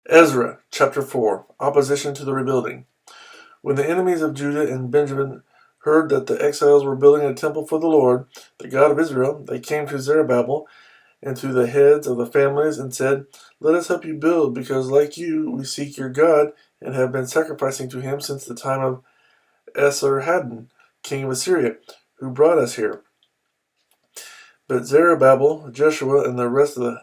Ezra, chapter 4, Opposition to the Rebuilding. When the enemies of Judah and Benjamin heard that the exiles were building a temple for the Lord, the God of Israel, they came to Zerubbabel and to the heads of the families and said, "Let us help you build, because like you, we seek your God and have been sacrificing to him since the time of Esarhaddon, king of Assyria, who brought us here." But Zerubbabel, Joshua, and the rest of the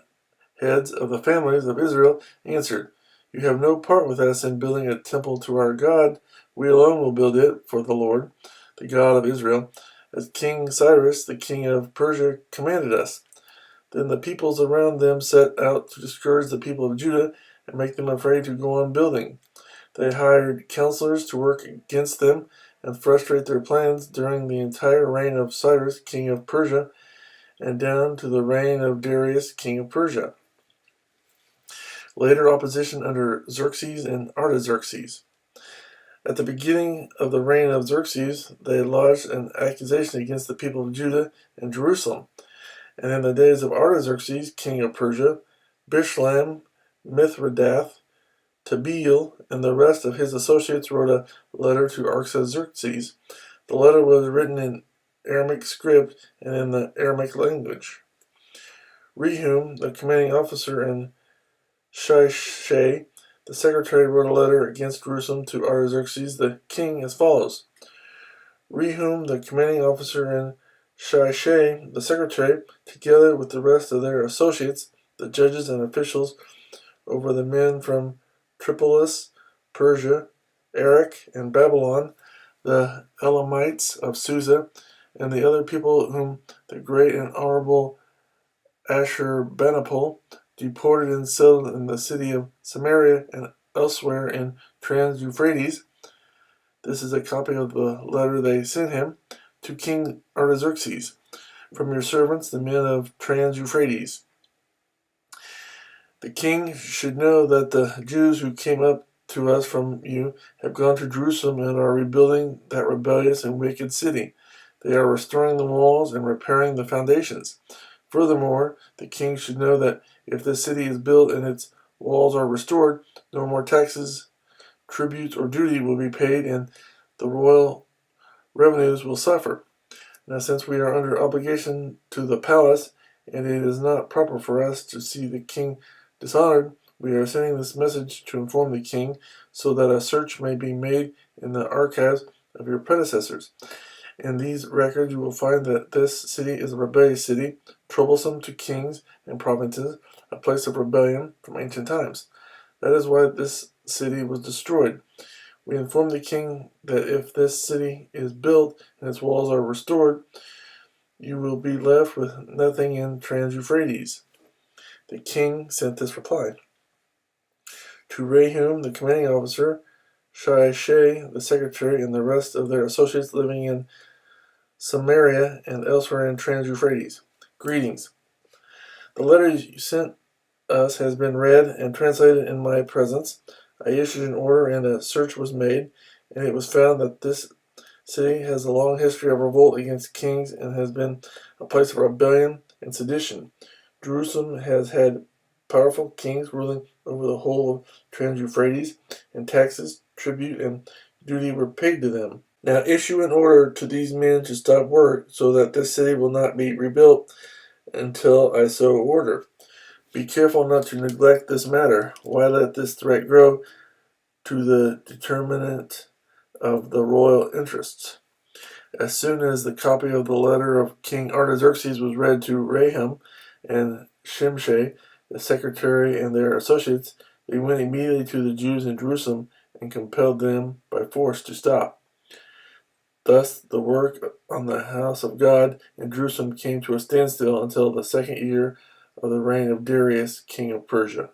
heads of the families of Israel answered, "You have no part with us in building a temple to our God. We alone will build it for the Lord, the God of Israel, as King Cyrus, the king of Persia, commanded us." Then the peoples around them set out to discourage the people of Judah and make them afraid to go on building. They hired counselors to work against them and frustrate their plans during the entire reign of Cyrus, king of Persia, and down to the reign of Darius, king of Persia. Later opposition under Xerxes and Artaxerxes. At the beginning of the reign of Xerxes, they lodged an accusation against the people of Judah and Jerusalem. And in the days of Artaxerxes, king of Persia, Bishlam, Mithredath, Tabeel, and the rest of his associates wrote a letter to Artaxerxes. The letter was written in Aramaic script and in the Aramaic language. Rehum, the commanding officer, and Shishai, the secretary, wrote a letter against Jerusalem to Artaxerxes the king as follows. Rehum, the commanding officer, and Shishai, the secretary, together with the rest of their associates, the judges and officials over the men from Tripolis, Persia, Erech, and Babylon, the Elamites of Susa, and the other people whom the great and honorable Ashurbanipal deported and settled in the city of Samaria and elsewhere in Trans-Euphrates. This is a copy of the letter they sent him to King Artaxerxes, from your servants, the men of Trans-Euphrates. The king should know that the Jews who came up to us from you have gone to Jerusalem and are rebuilding that rebellious and wicked city. They are restoring the walls and repairing the foundations. Furthermore, the king should know that if this city is built and its walls are restored, no more taxes, tributes, or duty will be paid, and the royal revenues will suffer. Now, since we are under obligation to the palace, and it is not proper for us to see the king dishonored, we are sending this message to inform the king, so that a search may be made in the archives of your predecessors. In these records you will find that this city is a rebellious city, troublesome to kings and provinces, a place of rebellion from ancient times. That is why this city was destroyed. We inform the king that if this city is built and its walls are restored, you will be left with nothing in Trans-Euphrates. The king sent this reply. To Rehum, the commanding officer, Shishai, the secretary, and the rest of their associates living in Samaria and elsewhere in Trans-Euphrates. Greetings. The letter you sent us has been read and translated in my presence. I issued an order and a search was made, and it was found that this city has a long history of revolt against kings and has been a place of rebellion and sedition. Jerusalem has had powerful kings ruling over the whole of Trans-Euphrates, and taxes, tribute, and duty were paid to them. Now issue an order to these men to stop work, so that this city will not be rebuilt until I so order. Be careful not to neglect this matter. Why let this threat grow to the determinant of the royal interests? As soon as the copy of the letter of King Artaxerxes was read to Rehum and Shimshai, the secretary, and their associates, they went immediately to the Jews in Jerusalem and compelled them by force to stop. Thus the work on the house of God in Jerusalem came to a standstill until the second year of the reign of Darius, king of Persia.